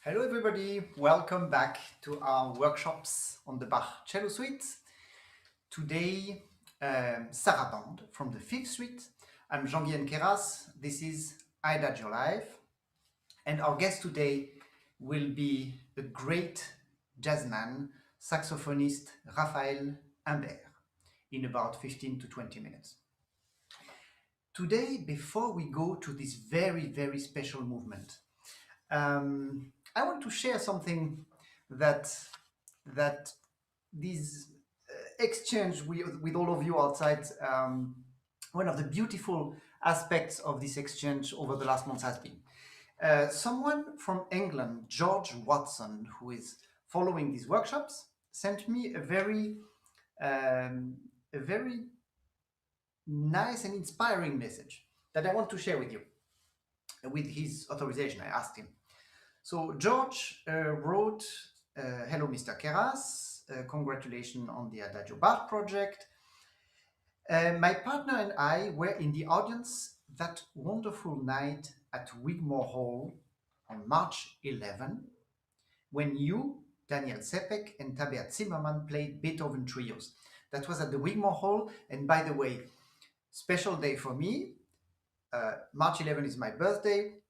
Hello everybody, welcome back to our workshops on the Bach cello suite. Today, Sarabande from the Fifth Suite. I'm Jean-Guihen Queyras, this is Your Life, and our guest today will be the great jazzman, saxophonist Raphaël Imbert in about 15 to 20 minutes. Today, before we go to this very, very special movement, I want to share something that this exchange with all of you outside. One of the beautiful aspects of this exchange over the last months has been someone from England, George Watson, who is following these workshops, sent me a very nice and inspiring message that I want to share with you. With his authorization, I asked him. So George wrote, "Hello, Mr. Queyras. Congratulations on the Adagio Bach project. My partner and I were in the audience that wonderful night at Wigmore Hall on March 11, when you, Daniel Sepek, and Tabea Zimmermann played Beethoven trios. That was at the Wigmore Hall, and by the way, special day for me. March 11 is my birthday,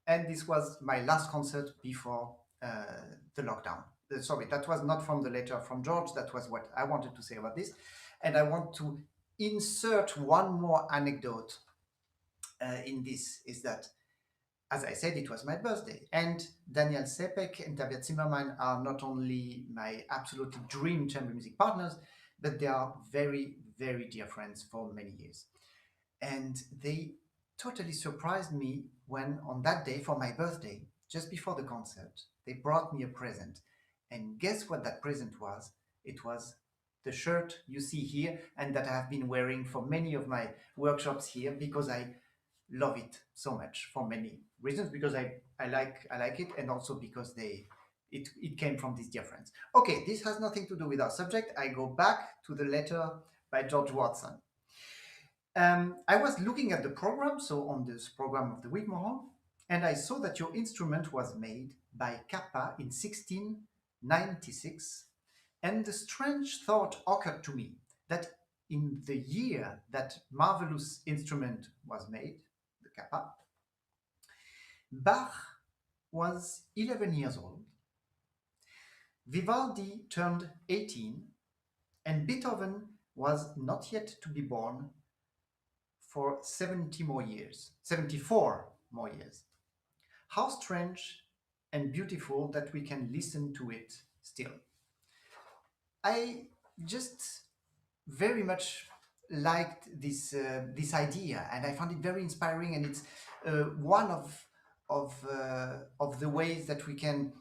and this was my last concert before the lockdown. Sorry, that was not from the letter from George. That was what I wanted to say about this. And I want to insert one more anecdote in this, is that, as I said, it was my birthday. And Daniel Sepek and Tabea Zimmermann are not only my absolutely dream chamber music partners, but they are very, very dear friends for many years. And they totally surprised me when on that day for my birthday, just before the concert, they brought me a present. And guess what that present was? It was the shirt you see here and that I have been wearing for many of my workshops here because I love it so much for many reasons, because I like it, and also because it came from these dear friends. Okay, this has nothing to do with our subject. I go back to the letter by George Watson. I was looking at the program, so on this program of the Wigmore Hall, and I saw that your instrument was made by Kappa in 1696, and the strange thought occurred to me that in the year that marvelous instrument was made, the Kappa, Bach was 11 years old, Vivaldi turned 18, and Beethoven was not yet to be born for 74 more years. How strange and beautiful that we can listen to it still. I just very much liked this idea, and I found it very inspiring, and it's one of the ways that we can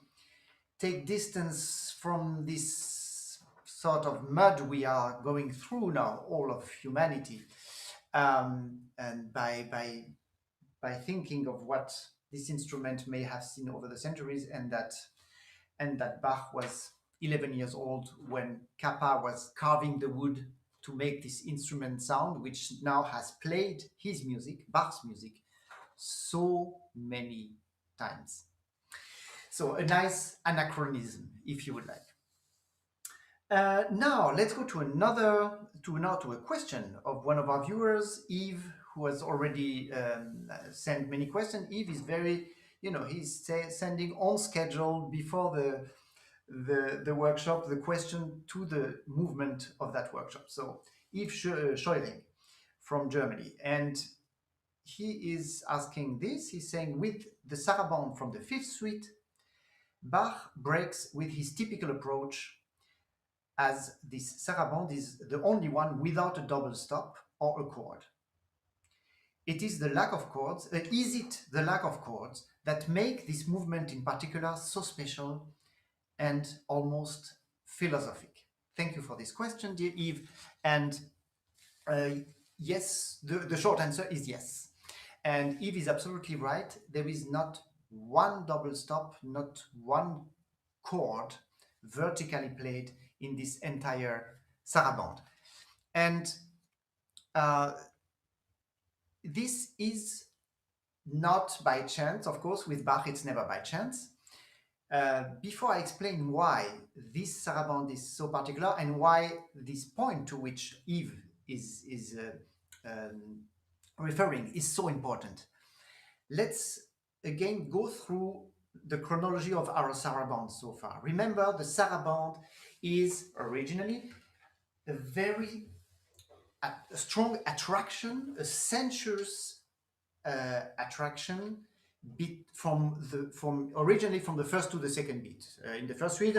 take distance from this sort of mud we are going through now, all of humanity. And by thinking of what this instrument may have seen over the centuries, and that Bach was 11 years old when Kappa was carving the wood to make this instrument sound, which now has played his music, Bach's music, so many times. So a nice anachronism, if you would like. Now let's go to a question of one of our viewers, Yves, who has already sent many questions. Yves is very, he's sending on schedule before the workshop the question to the movement of that workshop. So Yves Scheuring from Germany, and he is asking this. He's saying, with the Sarabande from the Fifth Suite, Bach breaks with his typical approach, as this Sarabande is the only one without a double stop or a chord. Is it the lack of chords that make this movement in particular so special and almost philosophic? Thank you for this question, dear Yves. And yes, the short answer is yes. And Yves is absolutely right. There is not one double stop, not one chord vertically played in this entire Sarabande. And this is not by chance. Of course, with Bach, it's never by chance. Before I explain why this sarabande is so particular and why this point to which Yves is referring is so important, let's again go through the chronology of our sarabande so far. Remember, the sarabande is originally a very strong attraction, a sensuous attraction from originally from the first to the second beat. In the first read,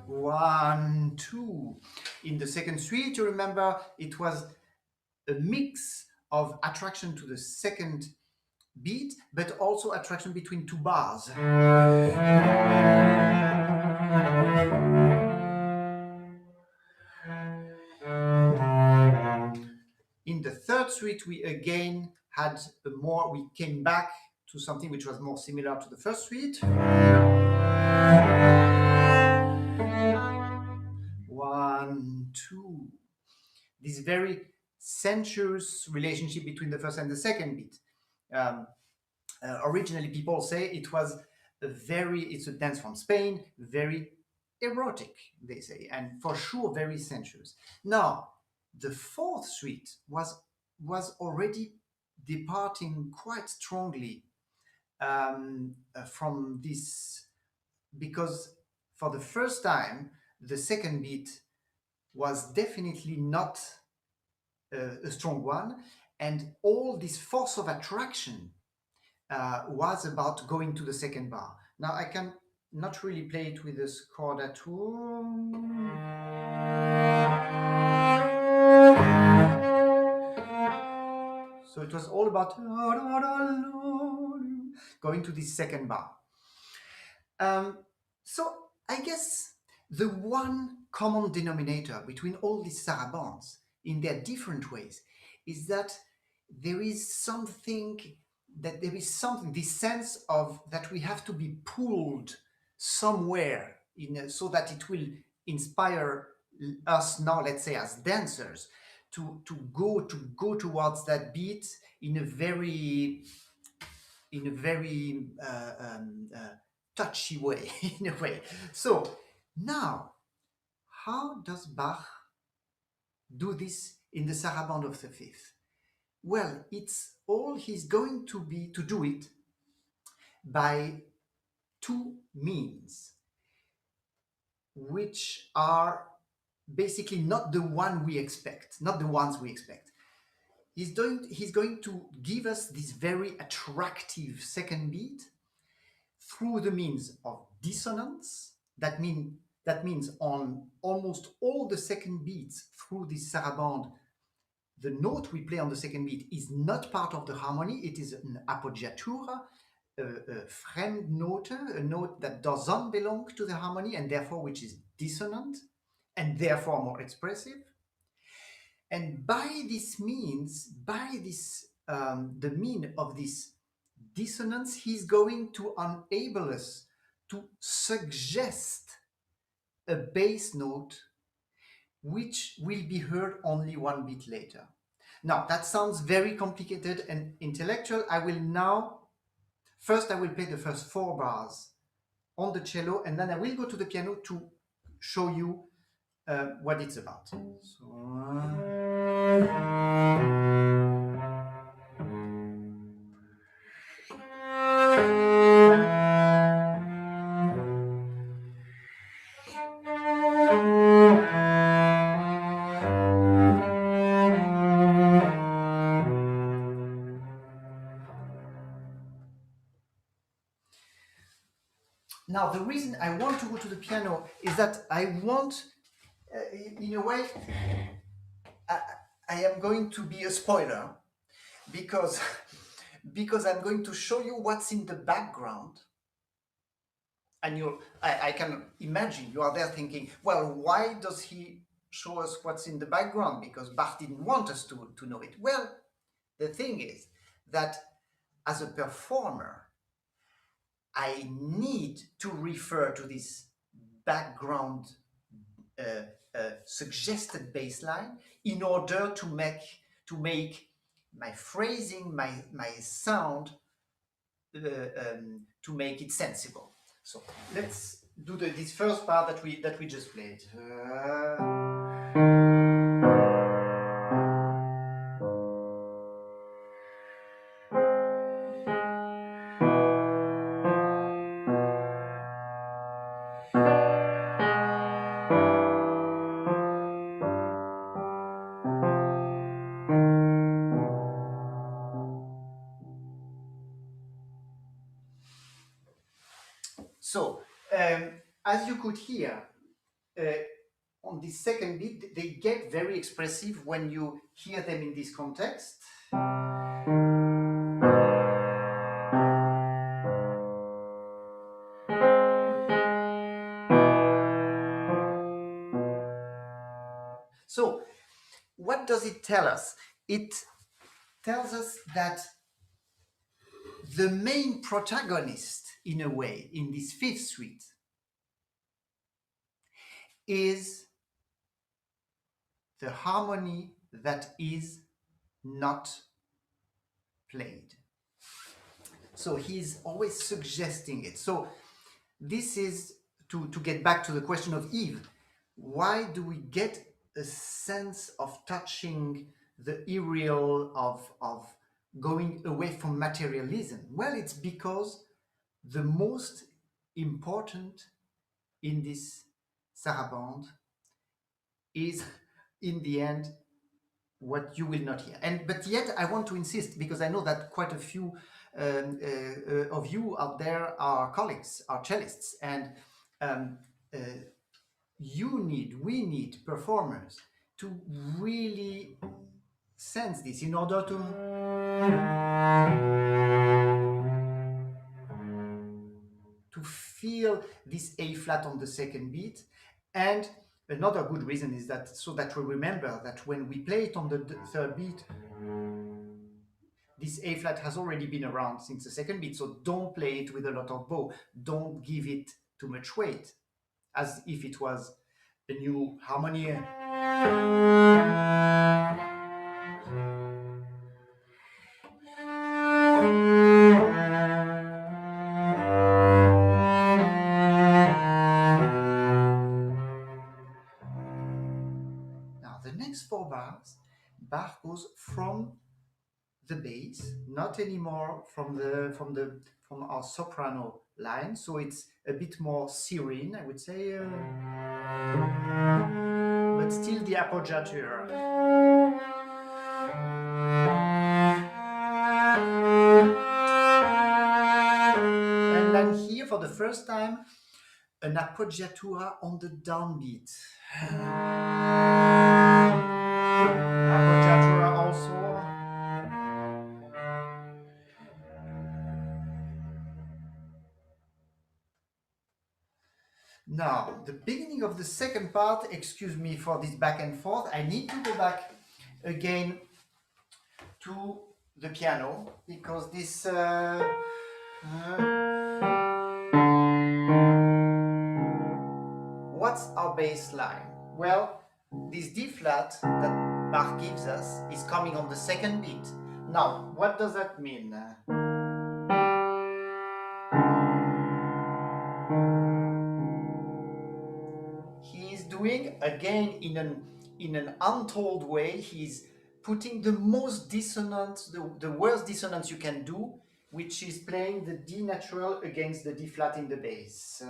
one, two. In the second suite, you remember it was a mix of attraction to the second beat, but also attraction between two bars. In the third suite, we again had we came back to something which was more similar to the first suite. One, two. This very sensuous relationship between the first and the second beat. Originally, people say it was it's a dance from Spain, very erotic, they say, and for sure very sensuous. Now, the fourth suite was already departing quite strongly from this, because for the first time, the second beat was definitely not a strong one, and all this force of attraction was about going to the second bar. Now I can not really play it with this scordatura. So it was all about going to this second bar. So I guess the one common denominator between all these sarabandes in their different ways is that there is something, this sense of that we have to be pulled somewhere so that it will inspire us now, let's say as dancers, to go towards that beat in a very touchy way, in a way. So now, how does Bach do this in the Sarabande of the Fifth? Well, he's going to do it by two means, which are basically not the ones we expect. He's going to give us this very attractive second beat through the means of dissonance. That means on almost all the second beats through this sarabande, the note we play on the second beat is not part of the harmony. It is an appoggiatura, a fremd note, a note that doesn't belong to the harmony and therefore which is dissonant and therefore more expressive. And by this means, the mean of this dissonance, he's going to enable us to suggest a bass note which will be heard only one beat later. Now, that sounds very complicated and intellectual. I will play the first 4 bars on the cello, and then I will go to the piano to show you what it's about. Now, the reason I want to go to the piano is that I want, in a way, I am going to be a spoiler because I'm going to show you what's in the background. And I can imagine you are there thinking, well, why does he show us what's in the background? Because Bach didn't want us to know it. Well, the thing is that as a performer, I need to refer to this background a suggested bass line in order to make my phrasing, my sound, to make it sensible. So let's do this first part that we just played. So, as you could hear, on the second beat, they get very expressive when you hear them in this context. So, what does it tell us? It tells us that the main protagonist, in a way, in this fifth suite is the harmony that is not played. So he's always suggesting it. So this is to get back to the question of Eve. Why do we get a sense of touching the irreal, of going away from materialism? Well, it's because the most important in this Sarabande is, in the end, what you will not hear. But yet I want to insist, because I know that quite a few of you out there are colleagues, are cellists, and we need performers to really sense this in order to feel this A flat on the second beat. And another good reason is that so that we remember that when we play it on the third beat, this A flat has already been around since the second beat, so don't play it with a lot of bow. Don't give it too much weight, as if it was a new harmony. Now, the next four bars, Bach goes from the bass, not anymore from our soprano line, so it's a bit more serene, I would say, but still the appoggiatura. And then here, for the first time, an appoggiatura on the downbeat. Appoggiatura also. Now, the beginning of the second part, excuse me for this back and forth, I need to go back again to the piano, because this what's our bass line? Well, this D flat that Bach gives us is coming on the second beat. Now, what does that mean? He is doing, again, in an untold way, he's putting the most dissonance, the worst dissonance you can do, which is playing the D natural against the D flat in the bass.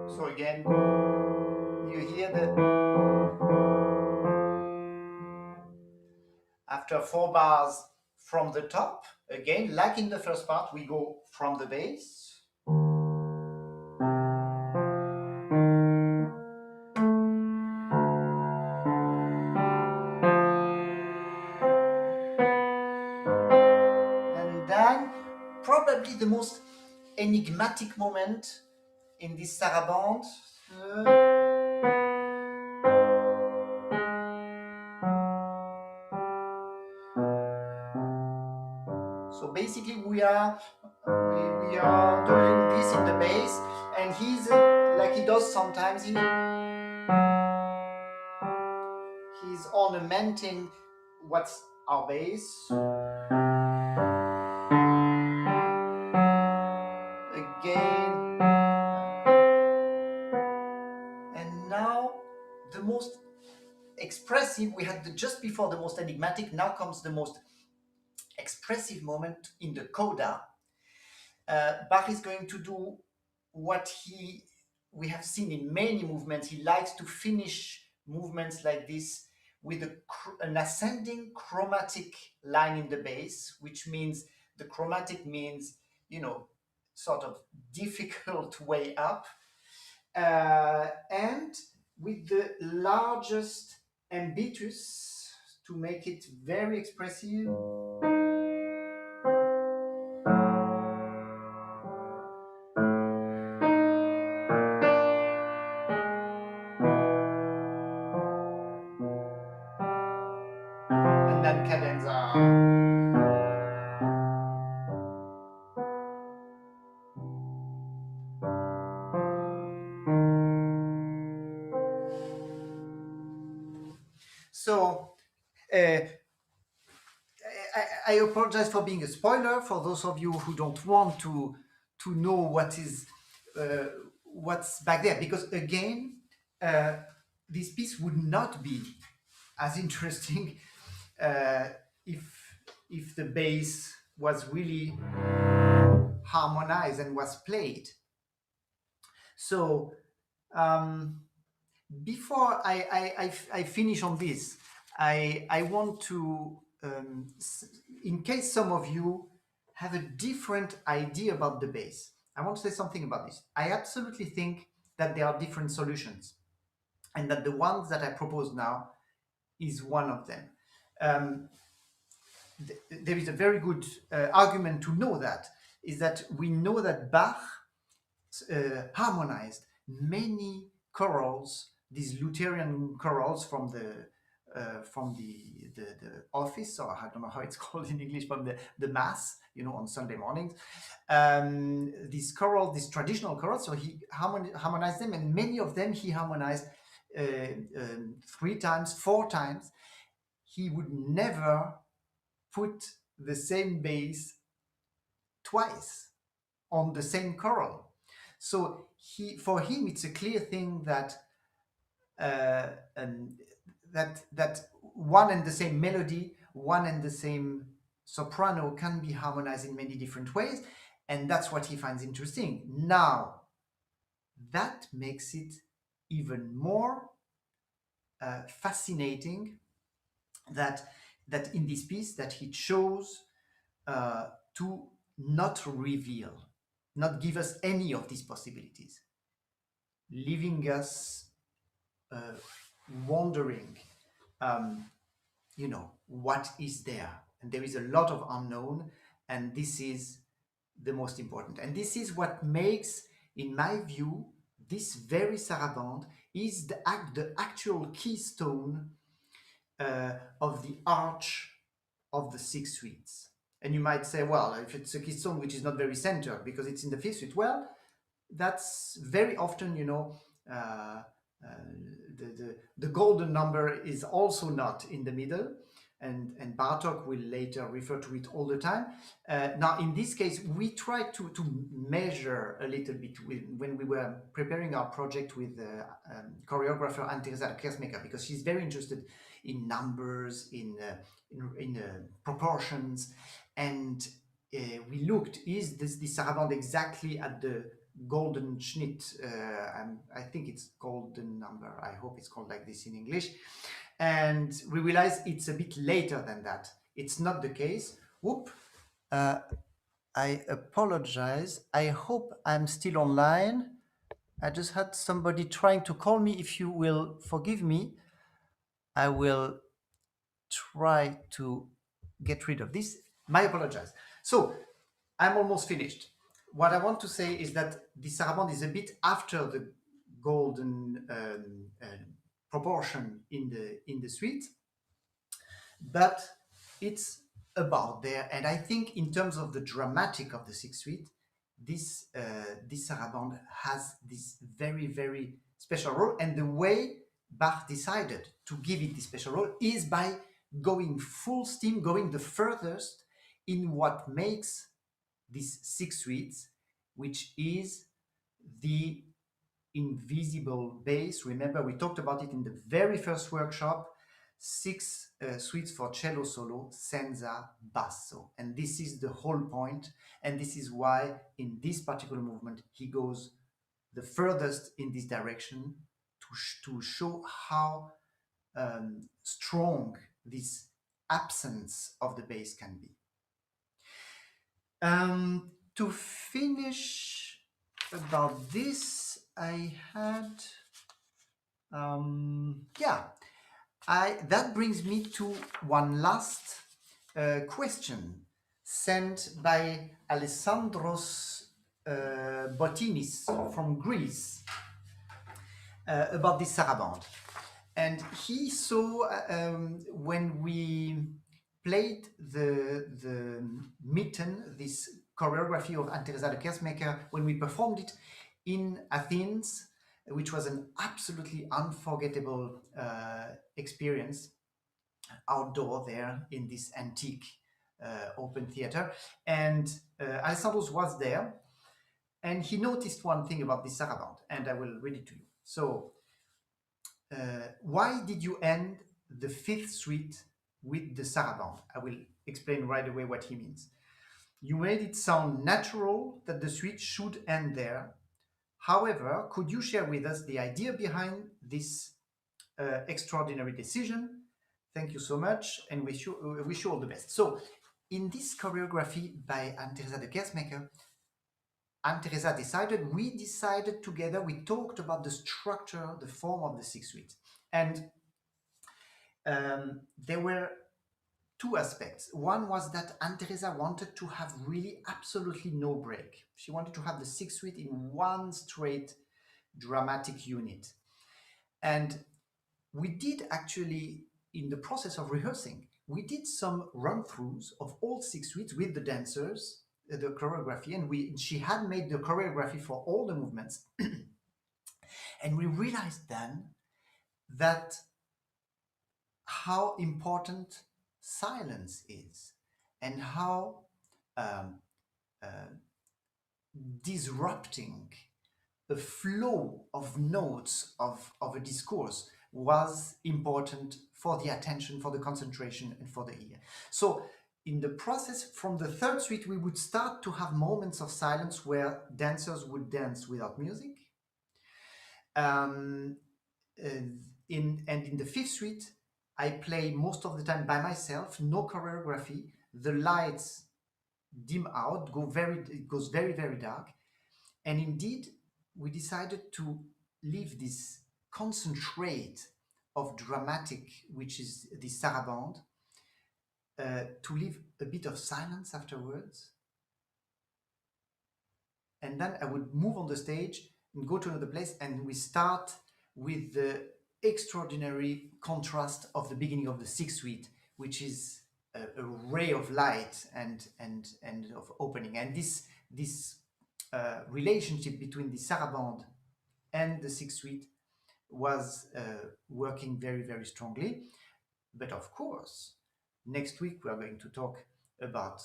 So again, you hear after 4 bars from the top, again, like in the first part, we go from the bass. And then, probably the most enigmatic moment in this sarabande. So basically we are doing this in the bass, and he's like he does sometimes, he's ornamenting what's our bass again. And now the most expressive, we had just before the most enigmatic, now comes the most expressive moment in the coda. Bach is going to do what we have seen in many movements. He likes to finish movements like this with an ascending chromatic line in the bass, which means the chromatic means, sort of difficult way up, and with the largest impetus to make it very expressive. And then cadenza. So I apologize for being a spoiler for those of you who don't want to know what's back there, because again, this piece would not be as interesting if the bass was really harmonized and was played. So before I finish on this, I want to, in case some of you have a different idea about the bass, I want to say something about this. I absolutely think that there are different solutions, and that the ones that I propose now is one of them. There is a very good argument to know that, is that we know that Bach harmonized many chorals, these Lutheran chorals from the office, or I don't know how it's called in English, from the mass, on Sunday mornings. These chorals, these traditional chorals, so he harmonized them, and many of them he harmonized 3 times, 4 times. He would never put the same bass twice on the same choral. So for him, it's a clear thing that that one and the same melody, one and the same soprano can be harmonized in many different ways, and that's what he finds interesting. Now, that makes it even more fascinating that in this piece that he chose to not reveal, not give us any of these possibilities, leaving us wondering, what is there? And there is a lot of unknown, and this is the most important. And this is what makes, in my view, this very sarabande is the actual keystone of the arch of the 6th suites. And you might say, well, if it's a keystone which is not very centered because it's in the 5th suite, well, that's very often, the golden number is also not in the middle, and Bartok will later refer to it all the time. Now, in this case, we tried to measure a little bit when we were preparing our project with choreographer Anne-Theresa Kersmaker, because she's very interested in numbers, in proportions, and we looked, is this sarabande exactly at the golden Schnitt? I think it's golden number. I hope it's called like this in English. And we realized it's a bit later than that. It's not the case. Whoop. I apologize. I hope I'm still online. I just had somebody trying to call me. If you will forgive me, I will try to get rid of this. My apologies. So I'm almost finished. what I want to say is that the Sarabande is a bit after the golden proportion in the suite, but it's about there. And I think in terms of the dramatic of the Sixth Suite, this Sarabande has this very, very special role. And the way Bach decided to give it this special role is by going full steam, going the furthest in what makes these six suites, which is the invisible bass. Remember, we talked about it in the very first workshop. Six suites for cello solo senza basso, and this is the whole point, and this is why in this particular movement he goes the furthest in this direction to show how strong this absence of the bass can be. To finish about this, I had that brings me to one last question sent by Alessandros Botinis from Greece about this Sarabande. And he saw when we played the Mitten, this choreography of Anne-Theresa de Kersmaker, when we performed it in Athens, which was an absolutely unforgettable experience outdoor there in this antique open theater. And Alessandros was there, and he noticed one thing about this Sarabande, and I will read it to you. So, why did you end the fifth suite with the Sarabande? I will explain right away what he means. You made it sound natural that the suite should end there. However, could you share with us the idea behind this extraordinary decision? Thank you so much, and wish you all the best. So, in this choreography by Anne-Theresa de Kersmaker, Anne-Theresa decided, we decided together, we talked about the structure, the form of the sixth suite. And there were two aspects. One was that Anne-Theresa wanted to have really absolutely no break. She wanted to have the sixth suite in one straight dramatic unit. And we did actually, in the process of rehearsing, we did some run-throughs of all six suites with the dancers, the choreography, and she had made the choreography for all the movements. And we realized then that how important silence is, and how disrupting the flow of notes of a discourse was important for the attention, for the concentration, and for the ear. So in the process, from the third suite, we would start to have moments of silence where dancers would dance without music. In the fifth suite, I play most of the time by myself, no choreography. The lights dim out, it goes very, very dark. And indeed, we decided to leave this concentrate of dramatic, which is the Sarabande, to leave a bit of silence afterwards. And then I would move on the stage and go to another place, and we start with the extraordinary contrast of the beginning of the sixth suite, which is a ray of light and of opening. And this relationship between the Sarabande and the sixth suite was working very, very strongly. But of course, next week we are going to talk about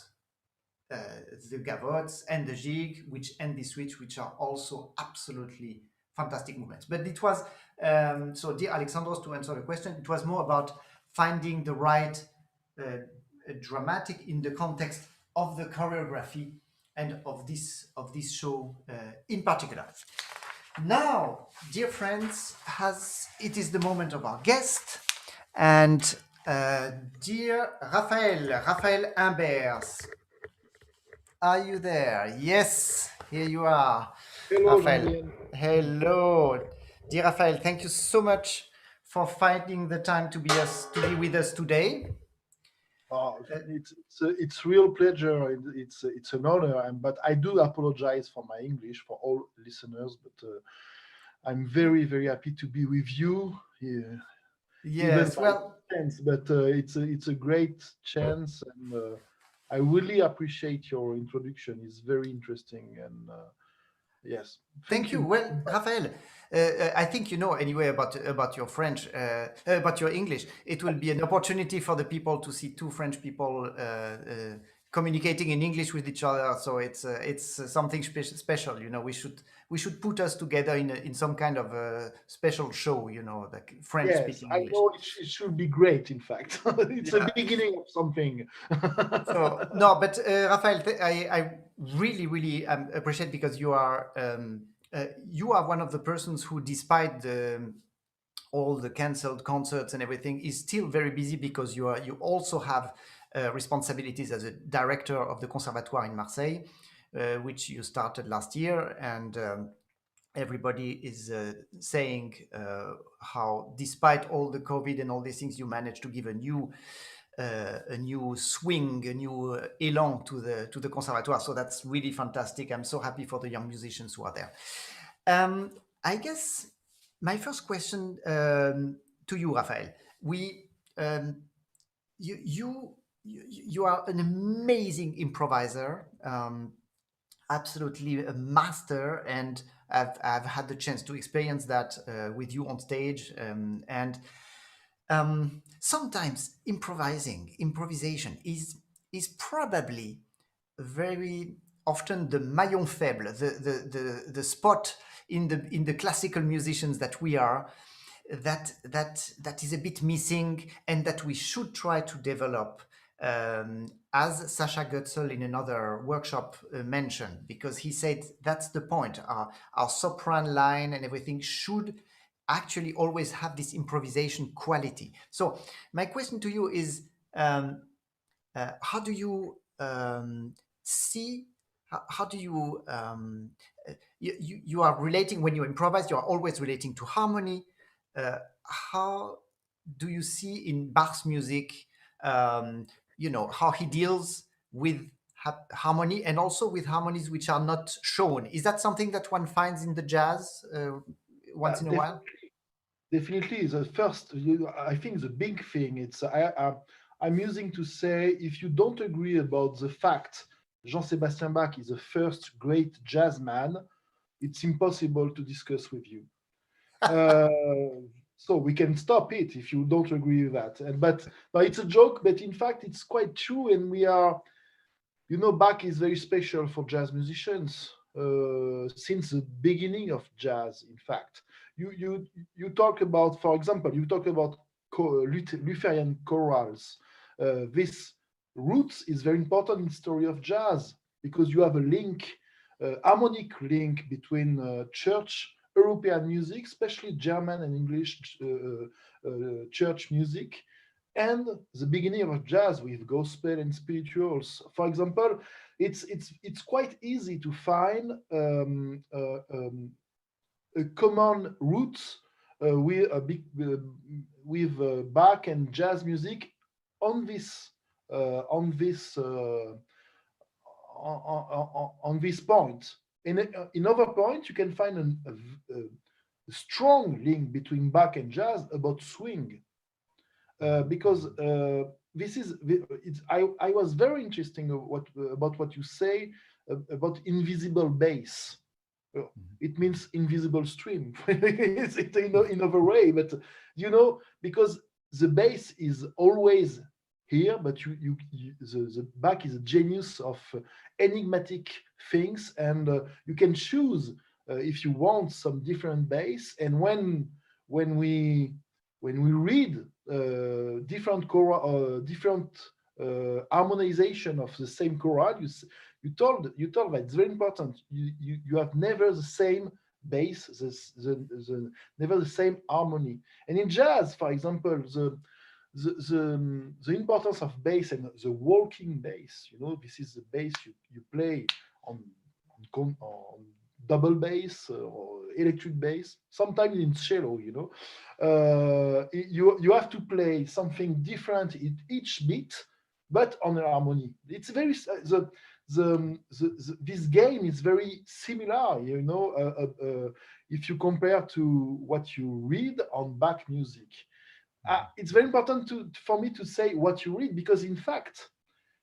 the gavottes and the jig, which end the suite, which are also absolutely fantastic movements. But it was, so dear Alexandros, to answer the question, it was more about finding the right dramatic in the context of the choreography and of this show in particular. Now, dear friends, it is the moment of our guest, and dear Raphaël Imbert, are you there? Yes, here you are. Hello, Raphaël. Jean-Guihen. Hello, dear Raphaël. Thank you so much for finding the time to be with us today. Oh, it's real pleasure. It's an honor, but I do apologize for my English for all listeners. But I'm very happy to be with you here, even Yes, by well, chance. But it's a great chance, and I really appreciate your introduction. It's very interesting, and yes, thank thank you. you. Well, Raphael, I think you know anyway about your French, about your English. It will be an opportunity for the people to see two French people communicating in English with each other. So it's something special. You know, we should put us together in some kind of special show. You know, like French Yes, speaking I English. know it should be great. In fact, it's a Yeah. beginning of something. So no, but Raphael, I really appreciate because you are one of the persons who, despite all the cancelled concerts and everything, is still very busy because you also have responsibilities as a director of the Conservatoire in Marseille, which you started last year, and everybody is saying how, despite all the COVID and all these things, you managed to give a new swing, a new élan to the conservatoire. So that's really fantastic. I'm so happy for the young musicians who are there. I guess my first question to you, Raphael, we you you you are an amazing improviser. Absolutely a master, and I've had the chance to experience that with you on stage, and sometimes improvisation is probably very often the maillon faible, the spot in the classical musicians that we are, that is a bit missing, and that we should try to develop, as Sasha Gutzel in another workshop mentioned, because he said that's the point. Our sopran line and everything should actually always have this improvisation quality. So my question to you is, how do you see, how do you, you are relating, when you improvise, you are always relating to harmony. How do you see in Bach's music, how he deals with harmony, and also with harmonies which are not shown? Is that something that one finds in the jazz once in a Def- while? Definitely, the first, I think the big thing, I'm using to say, if you don't agree about the fact Jean-Sébastien Bach is the first great jazz man, it's impossible to discuss with you. Uh, so we can stop it if you don't agree with that. But it's a joke, but in fact it's quite true, and we are, Bach is very special for jazz musicians since the beginning of jazz. In fact, you talk about, for example, you talk about Lutheran chorals. This roots is very important in the story of jazz, because you have a link, harmonic link between church European music, especially German and English church music, and the beginning of jazz with gospel and spirituals. For example, it's quite easy to find a common roots with Bach and jazz music on this on this on this point. In other points, you can find a strong link between Bach and jazz about swing, because this is I was very interesting about what you say about invisible bass. It means invisible stream. It's in other way, but because the bass is always here, but the Bach is a genius of enigmatic things, and you can choose if you want some different bass. And when we read different choral, different harmonization of the same choral, you told that it's very important. You have never the same bass, never the same harmony. And in jazz, for example, the importance of bass and the walking bass. This is the bass you play on double bass or electric bass, sometimes in cello. You have to play something different in each beat, but on harmony. It's very this game is very similar, if you compare to what you read on Bach music. It's very important for me to say what you read, because in fact,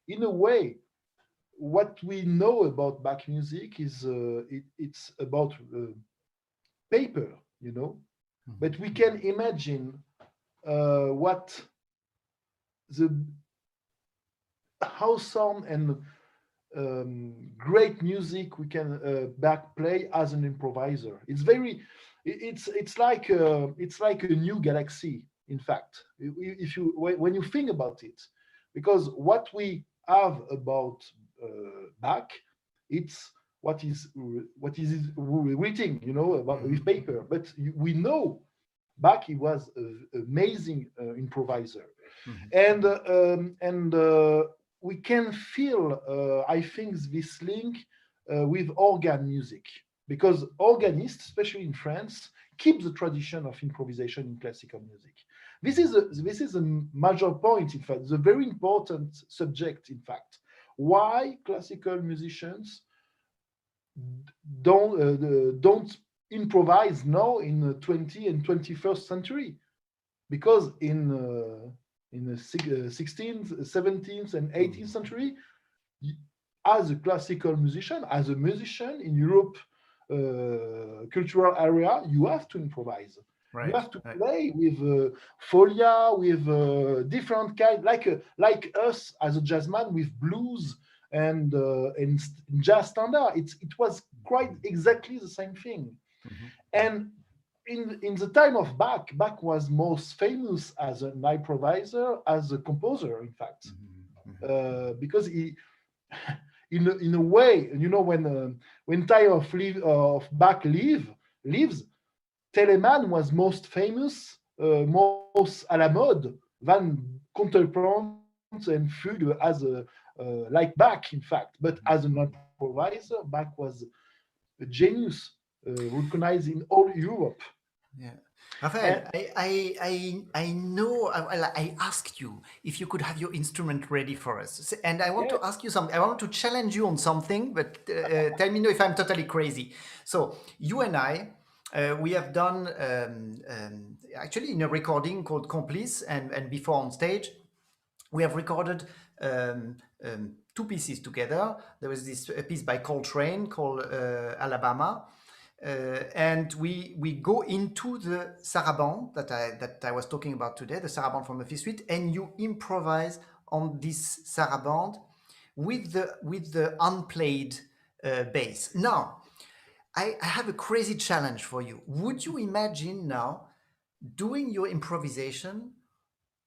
in a way, what we know about Bach music is it's about paper, but we can imagine what the how sound and great music we can Bach play as an improviser. It's like a new galaxy. In fact, if you when you think about it, because what we have about Bach, it's what is written, about with paper. But we know Bach, he was an amazing improviser, and we can feel, I think, this link with organ music, because organists, especially in France, keep the tradition of improvisation in classical music. This is a major point, in fact, the very important subject, in fact, why classical musicians don't improvise now in the 20th and 21st century, because in the 16th, 17th, and 18th century, as a classical musician, as a musician in Europe cultural area, you have to improvise. Right. You have to play with folia, with different kind, like us as a jazzman with blues and jazz standard. It was quite exactly the same thing. And in the time of Bach, Bach was most famous as an improviser, as a composer, in fact, because he, in a way, when time of Bach leaves, Telemann was most famous, most à la mode than counterpoint and fugue as like Bach, in fact. But as an improviser, Bach was a genius, recognized in all Europe. Yeah. Raphael, I know, I asked you if you could have your instrument ready for us. And I want to ask you something. I want to challenge you on something, but tell me if I'm totally crazy. So you and I, we have done actually in a recording called Complice, and before on stage, we have recorded two pieces together. There was this a piece by Coltrane called Alabama. And we go into the Sarabande that I was talking about today, the Sarabande from the Fifth Suite, and you improvise on this Sarabande with the unplayed bass. Now, I have a crazy challenge for you. Would you imagine now doing your improvisation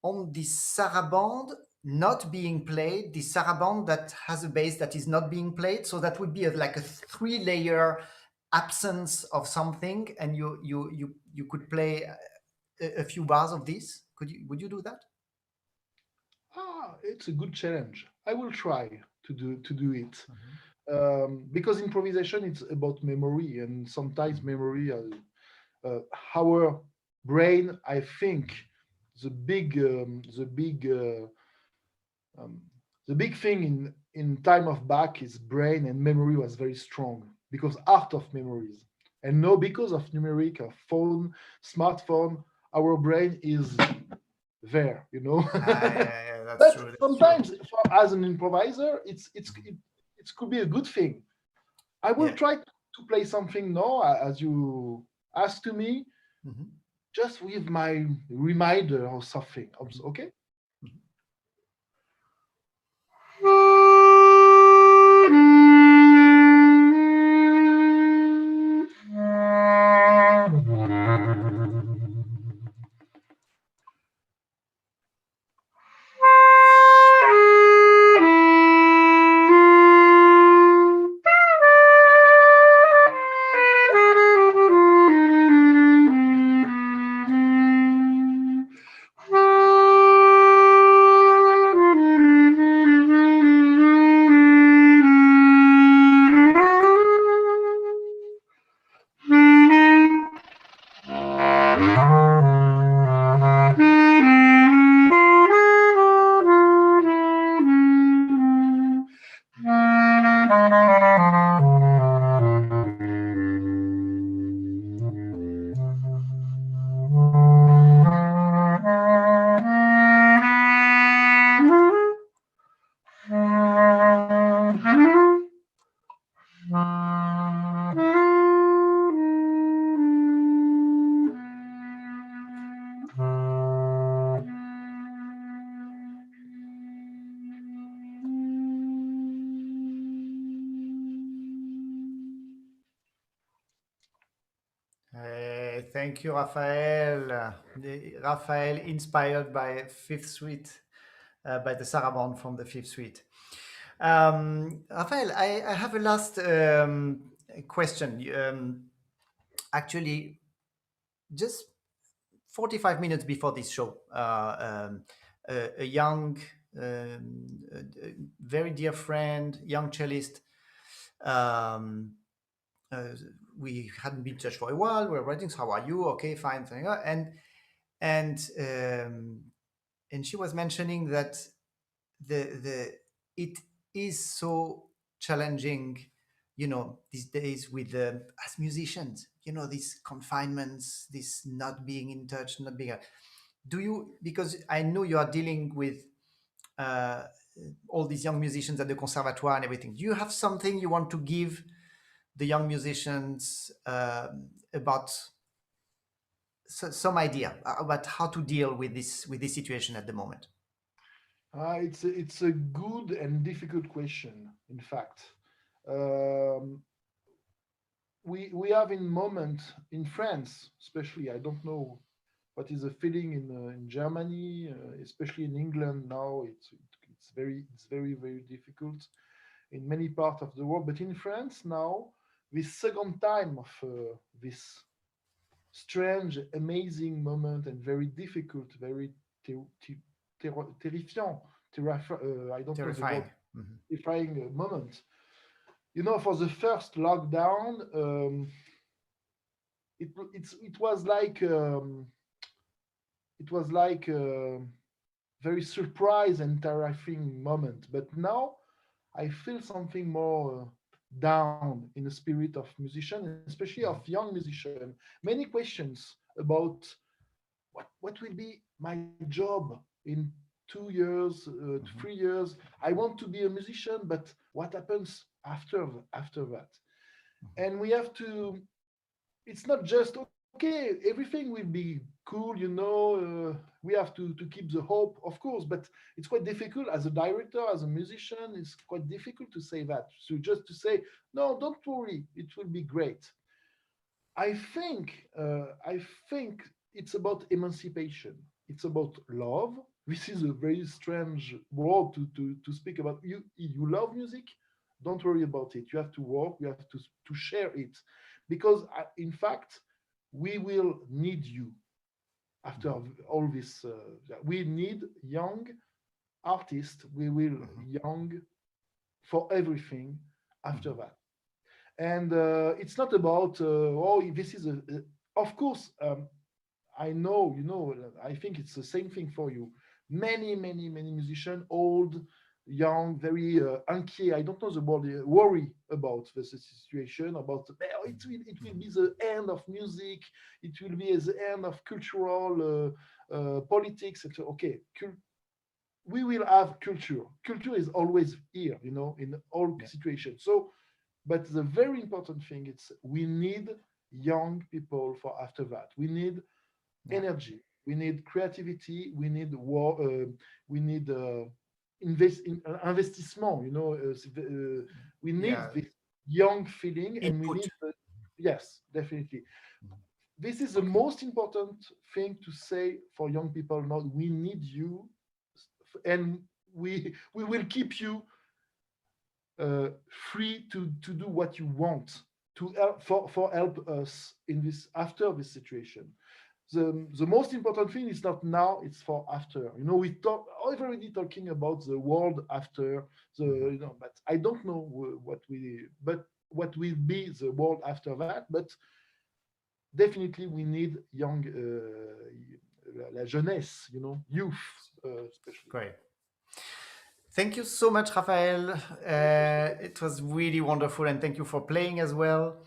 on this Sarabande not being played, the Sarabande that has a bass that is not being played? So that would be like a 3-layer absence of something, and you could play a few bars of this. Would you do that? It's a good challenge. I will try to do it. Because improvisation, it's about memory, and sometimes memory, our brain, I think, the big thing in time of Bach is brain and memory was very strong, because art of memories. And now, because of numeric, of phone, smartphone, our brain is there, That's but true. sometimes, as an improviser, it could be a good thing. I will try to play something now, as you asked to me, just with my reminder or something. Okay. Thank you, Raphaël. Raphaël, inspired by Fifth Suite, by the Sarabande from the Fifth Suite. Raphaël, I have a last question. Actually, just 45 minutes before this show, a young, very dear friend, young cellist, um, uh, we hadn't been in touch for a while. We were writing, so how are you? Okay, fine, fine. And and she was mentioning that the it is so challenging, these days with as musicians, these confinements, this not being in touch, not being. Do you? Because I know you are dealing with uh, all these young musicians at the conservatoire and everything. Do you have something you want to give the young musicians about some idea about how to deal with this situation at the moment? It's a good and difficult question, in fact. Um, we have in moment in France, especially. I don't know what is the feeling in Germany, especially in England now. It's very difficult in many parts of the world. But in France now, this second time of this strange, amazing moment and very difficult, very terrifiant, I don't know the word, Terrifying. Mhm. terrifying moment. For the first lockdown, it was like very surprise and terrifying moment. But now I feel something more down in the spirit of musician, especially of Mhm. young musician. Many questions about what will be my job in 2 years, Mhm. 3 years. I want to be a musician, but what happens after that? Mhm. And we have to. It's not just okay. Everything will be cool, we have to keep the hope, of course, but it's quite difficult as a director, as a musician. It's quite difficult to say that. So just to say, no, don't worry, it will be great. I think it's about emancipation. It's about love. This is a very strange word to speak about. You love music, don't worry about it. You have to work. You have to share it, because in fact, we will need you after Mhm. all this. We need young artists. We will Mhm. young for everything after Mhm. that. And it's not about this is of course, I know, I think it's the same thing for you. Many musicians, old, young, very inquiet, I don't know the word, worry about the situation, about it will be the end of music, it will be the end of cultural politics. Okay, we will have culture. Culture is always here, in all Yeah. situations. So, but the very important thing is we need young people for after that. We need Yeah. energy. We need creativity. We need war. We need investissement. We need Yeah. this young feeling, and we Input. need yes, definitely. Mhm. This is the Okay. most important thing to say for young people now. We need you, and we will keep you free to do what you want to help for help us in this after this situation. The most important thing is not now, it's for after. We talk I've already talking about the world after the Mhm. but I don't know what will be the world after that. But definitely we need young la jeunesse, youth, especially. Great. Thank you so much, Raphaël. It was really wonderful, and thank you for playing as well.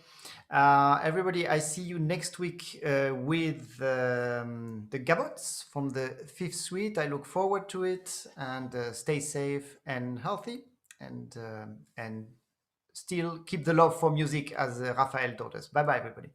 Everybody, I see you next week with the gabots from the fifth suite. I look forward to it, and stay safe and healthy, and still keep the love for music as Raphaël taught us. Bye bye, everybody.